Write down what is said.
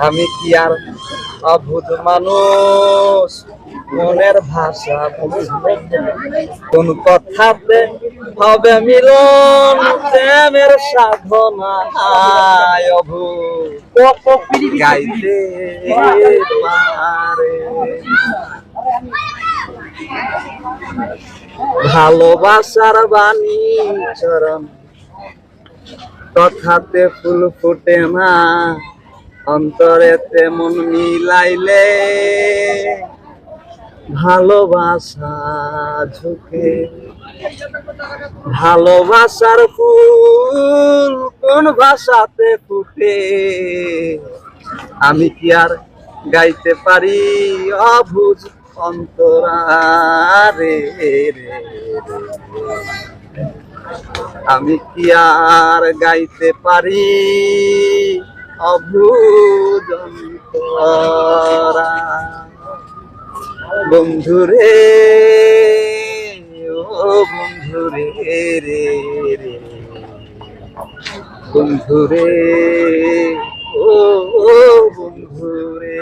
আমি কি আর অভুত মানুষ, মনের ভাষা বুঝবে কোন কথাতে হবে মিলন, প্রেমের সাধনা অভুত গাইতে পারে। ভালোবাসার বাণী চরণ কথাতে ফুল ফুটে না, অন্তরেতে মন মিলাইলে ভালোবাসা ঝুঁকে। ভালোবাসার ফুল কোন ভাষাতে ফুটে, আমি কি আর গাইতে পারি অবুঝ অন্তরারে রে। আমি কি আর গাইতে পারি অবুঝ অন্তরা। বন্ধুরে ও বন্ধুরে রে রে, বন্ধুরে ও বন্ধুরে।